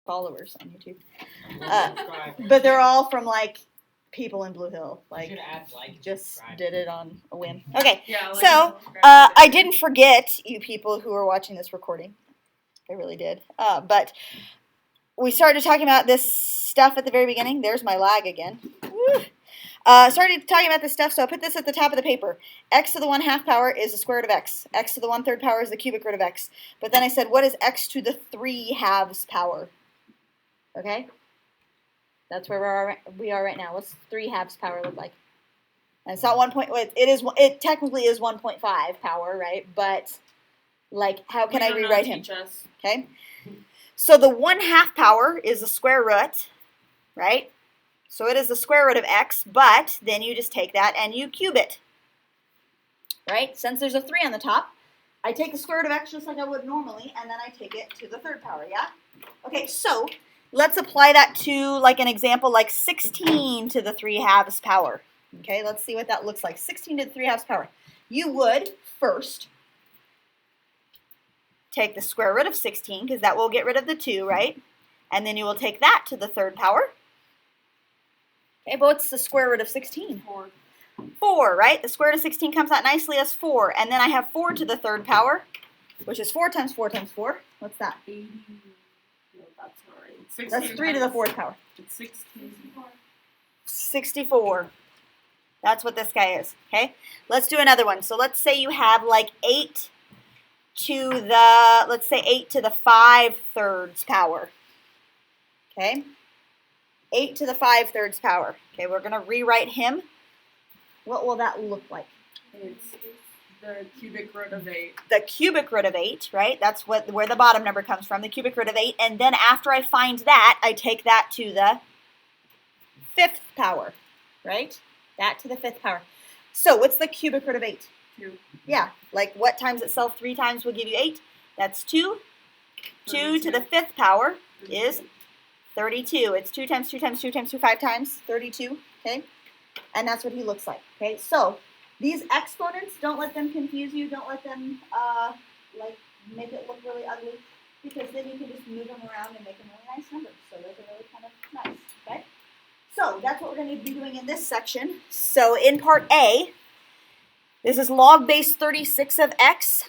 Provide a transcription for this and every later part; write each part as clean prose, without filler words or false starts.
followers on YouTube. But they're all from like people in Blue Hill. Like, just did it on a whim. Okay, yeah, so I didn't forget you people who are watching this recording. I really did. But we started talking about this stuff at the very beginning. There's my lag again. Woo. Started talking about this stuff, so I put this at the top of the paper. X to the 1/2 power is the square root of x. X to the 1/3 power is the cubic root of x. But then I said, what is x to the 3/2 power? Okay? That's where we are right now. What's 3/2 power look like? And it's not 1 point. It technically is 1.5 power, right? But like, how can I rewrite him? Okay. So the 1/2 power is the square root, right? So it is the square root of x, but then you just take that and you cube it, right? Since there's a 3 on the top, I take the square root of x just like I would normally, and then I take it to the 3rd power, yeah? Okay, so let's apply that to like an example like 16 to the 3/2 power. Okay, let's see what that looks like. 16 to the 3/2 power. You would first take the square root of 16, because that will get rid of the 2, right? And then you will take that to the 3rd power. Okay, but what's the square root of 16? 4. 4, right? The square root of 16 comes out nicely as 4. And then I have 4 to the 3rd power, which is 4 times 4 times 4. What's that? 80. No, that's not right. That's 3 to the 4th power. It's 64. 64. That's what this guy is, okay? Let's do another one. So let's say you have like 8 to the, let's say 8 to the 5/3 power, okay? 8 to the 5/3 power. Okay, we're going to rewrite him. What will that look like? It's the cubic root of 8. The cubic root of 8, right? That's where the bottom number comes from, the cubic root of 8. And then after I find that, I take that to the 5th power, right? That to the 5th power. So what's the cubic root of 8? 2. Yeah, like what times itself 3 times will give you 8? That's 2. 2 to the 5th power is 32. It's 2 times 2 times 2 times 2, 5 times 32, okay? And that's what he looks like, okay? So these exponents, don't let them confuse you. Don't let them, like, make it look really ugly, because then you can just move them around and make them really nice numbers. So those are really kind of nice, okay? So that's what we're going to be doing in this section. So in part A, this is log base 36 of x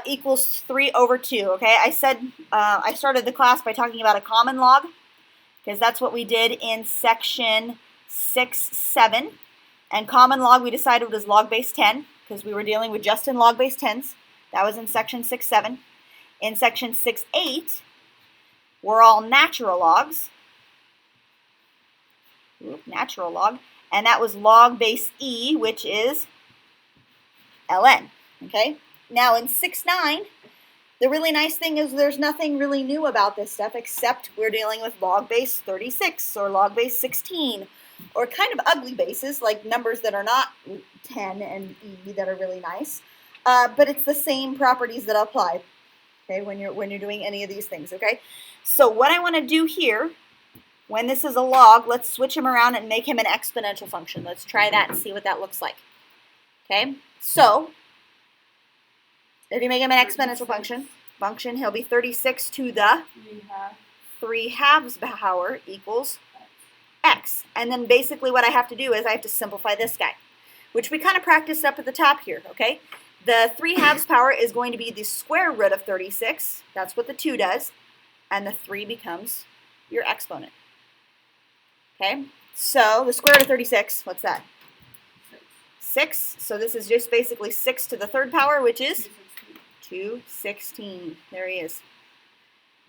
equals 3 over 2, okay? I said, I started the class by talking about a common log, because that's what we did in section 6-7. And common log we decided was log base 10, because we were dealing with just in log base 10s. That was in section 6-7. In section 6-8, we're all natural logs. Natural log. And that was log base E, which is ln. Okay? Now in 6-9, the really nice thing is there's nothing really new about this stuff, except we're dealing with log base 36 or log base 16, or kind of ugly bases, like numbers that are not 10 and E that are really nice. But it's the same properties that apply, okay, when you're doing any of these things, okay? So what I want to do here, when this is a log, let's switch him around and make him an exponential function. Let's try that and see what that looks like. Okay, so if you make him an exponential function, he'll be 36 to the 3/2 power equals x. And then basically what I have to do is I have to simplify this guy, which we kind of practiced up at the top here, okay? The 3/2 power is going to be the square root of 36. That's what the 2 does. And the 3 becomes your exponent. Okay? So the square root of 36, what's that? 6. So this is just basically 6 to the 3rd power, which is 216. There he is.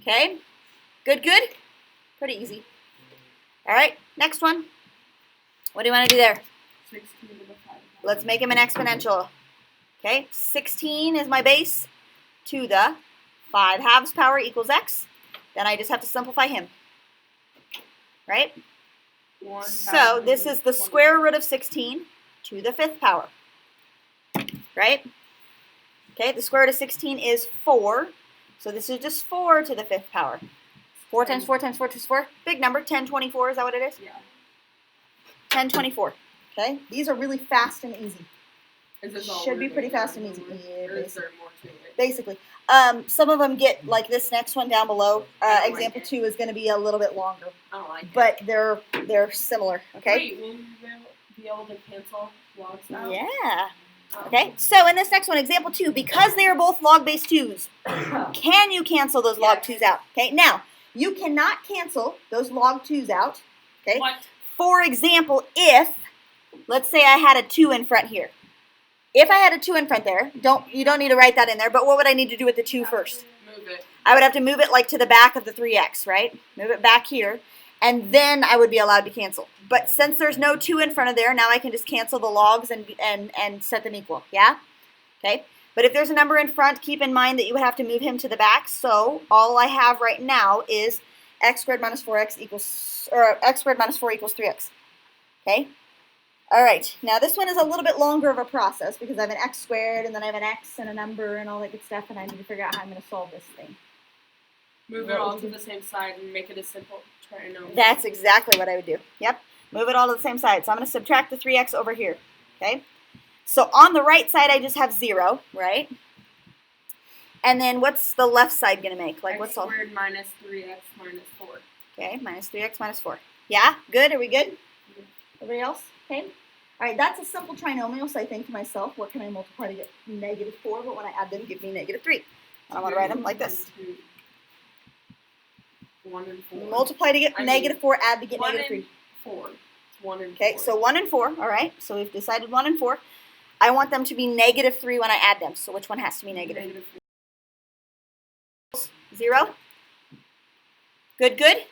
Okay? Good, good? Pretty easy. All right, next one. What do you want to do there? 16 to the 5. Let's make him an exponential. Okay, 16 is my base to the 5/2 power equals x. Then I just have to simplify him. Right? So this is the square root of 16 to the 5th power. Right? Okay, the square root of 16 is 4. So this is just 4 to the 5th power. 4 times 4 times 4 times 4. Big number, 1024. Is that what it is? Yeah. 1024. Okay? These are really fast and easy. Is this all should be pretty fast and easy. Or is there more Basically. Some of them get like this next one down below. Example 2 is going to be a little bit longer. I don't like it. But they're similar, okay? Wait, will you be able to cancel logs now? Yeah. Okay, so in this next one, example 2, because they are both log-based 2's, can you cancel those log 2's out? Okay, now, you cannot cancel those log 2's out, okay? What? For example, if, let's say I had a 2 in front here. If I had a 2 in front there, you don't need to write that in there, but what would I need to do with the 2 first? Move it. I would have to move it like to the back of the 3x, right? Move it back here, and then I would be allowed to cancel. But since there's no 2 in front of there, now I can just cancel the logs and set them equal, yeah? Okay? But if there's a number in front, keep in mind that you would have to move him to the back, so all I have right now is x squared minus 4x equals, or x squared minus 4 equals 3x, okay? All right, now this one is a little bit longer of a process because I have an x squared and then I have an x and a number and all that good stuff, and I need to figure out how I'm going to solve this thing. Move it all to the same side and make it a simple trinomial. That's exactly what I would do. Yep, move it all to the same side. So I'm going to subtract the 3x over here, okay? So on the right side, I just have 0, right? And then what's the left side going to make? Like, what's all? X squared minus 3x minus 4. Okay, minus 3x minus 4. Yeah, good? Are we good? Everybody else? Okay. All right, that's a simple trinomial, so I think to myself, what can I multiply to get negative 4? But when I add them, give me negative 3. I want to write them like this. 1 and 4. Multiply to get negative 4, add to get negative 3. 4. It's 1 and 4. Okay, so 1 and 4. All right, so we've decided 1 and 4. I want them to be negative 3 when I add them. So which one has to be negative? Negative 0? Good, good?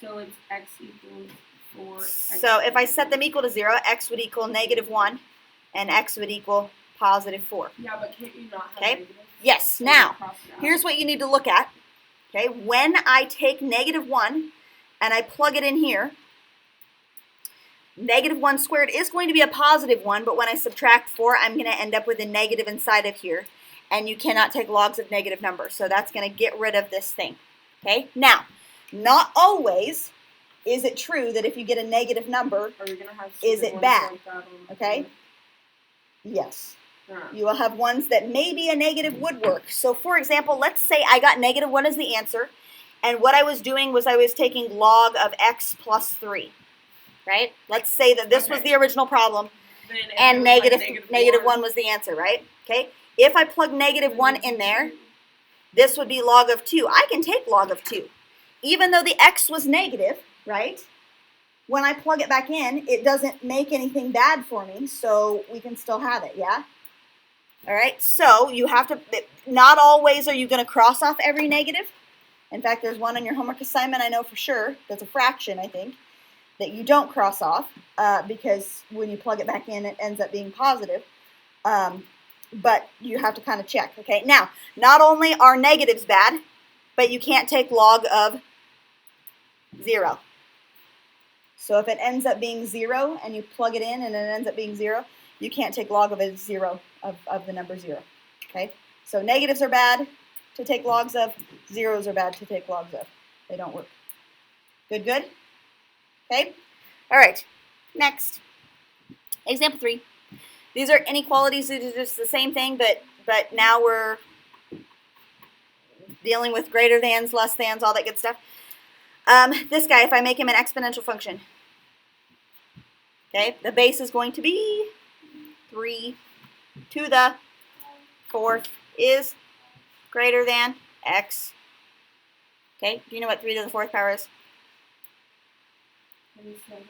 So it's x equals 4. So if I set them equal to 0, x would equal negative 1, and x would equal positive 4. Yeah, but can't you not have Okay? negative? Yes, So now, you cross it out. here's what you need to look at. Okay, when I take negative 1 and I plug it in here, negative 1 squared is going to be a positive 1, but when I subtract 4, I'm going to end up with a negative inside of here, and you cannot take logs of negative numbers, so that's going to get rid of this thing. Okay, now, not always is it true that if you get a negative number, Are we gonna have is it ones bad? like that on Okay? Yes. the- You will have ones that maybe a negative would work. So for example, let's say I got negative 1 as the answer, and what I was doing was I was taking log of x plus 3, right? Let's say that this was Okay. the original problem, Then if it and was like negative 1 was the answer, right? Okay? If I plug negative 1 in there, this would be log of 2. I can take log of 2. Even though the x was negative, right? When I plug it back in, it doesn't make anything bad for me, so we can still have it, yeah? All right, so you have to, not always are you going to cross off every negative. In fact, there's one on your homework assignment I know for sure, that's a fraction, I think, that you don't cross off because when you plug it back in, it ends up being positive. But you have to kind of check, okay? Now, not only are negatives bad, but you can't take log of 0. So if it ends up being 0 and you plug it in and it ends up being 0, you can't take log of a 0 of the number 0. Okay? So negatives are bad to take logs of, zeros are bad to take logs of. They don't work. Good, good? Okay? All right. Next. Example 3. These are inequalities. It's just the same thing, but now we're dealing with greater thans, less thans, all that good stuff. This guy, if I make him an exponential function, okay, the base is going to be 3 to the 4th is greater than x. Okay, do you know what 3 to the 4th power is? 27.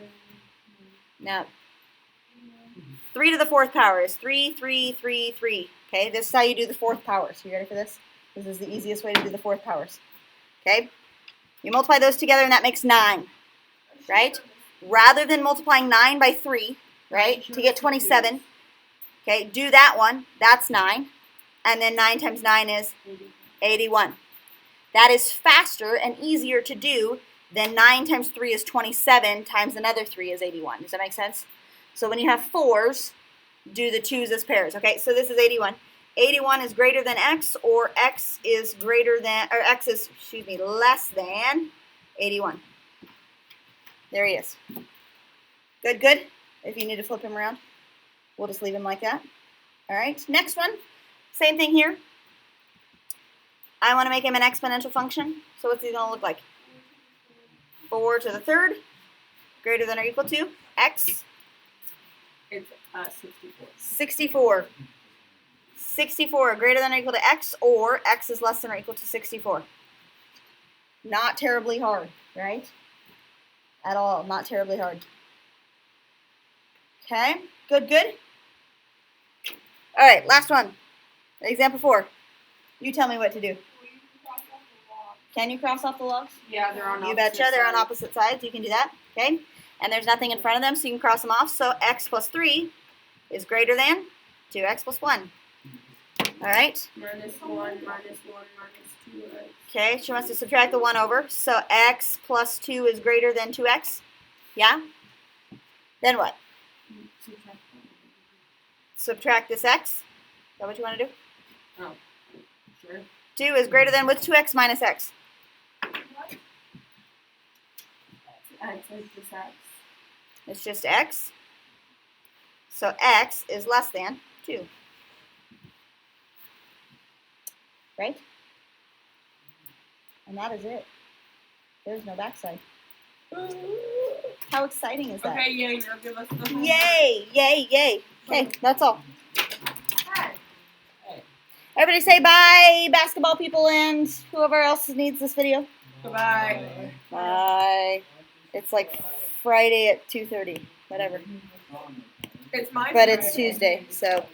No. 3 to the 4th power is 3, 3, 3, 3. Okay, this is how you do the 4th powers. You ready for this? This is the easiest way to do the 4th powers. Okay? You multiply those together and that makes 9, right? Rather than multiplying 9 by 3, right, to get 27, okay, do that one. That's 9. And then 9 times 9 is 81. That is faster and easier to do than 9 times 3 is 27 times another 3 is 81. Does that make sense? So when you have 4s, do the 2s as pairs. Okay, so this is 81. 81 is greater than x, or x is greater than, or x is, excuse me, less than 81. There he is. Good, good. If you need to flip him around, we'll just leave him like that. All right, next one. Same thing here. I want to make him an exponential function. So what's he going to look like? 4 to the third greater than or equal to x. It's 64. 64. 64 greater than or equal to x, or x is less than or equal to 64. Not terribly hard, right? At all. Not terribly hard. Okay. Good, good. All right, last one. Example 4. You tell me what to do. Can you cross off the logs? Yeah, they're on opposite You betcha. They're on sides. opposite sides. You can do that. Okay. And there's nothing in front of them, so you can cross them off. So x plus 3 is greater than 2x plus 1. All right. Minus 1, minus 1, minus 2x. Okay, she wants to subtract the 1 over. So x plus 2 is greater than 2x. Yeah? Then what? Subtract this x. Is that what you want to do? Oh, sure. 2 is greater than, what's 2x minus x? X is just x. It's just x. So x is less than 2. Right? And that is it. There's no backside. How exciting is that? Okay, yay, now give us the homework. Yay, yay, yay. Okay, that's all. Hi. Everybody say bye, basketball people and whoever else needs this video. Goodbye. Bye. It's like Friday at 2:30, whatever. It's my But it's Friday. Tuesday, so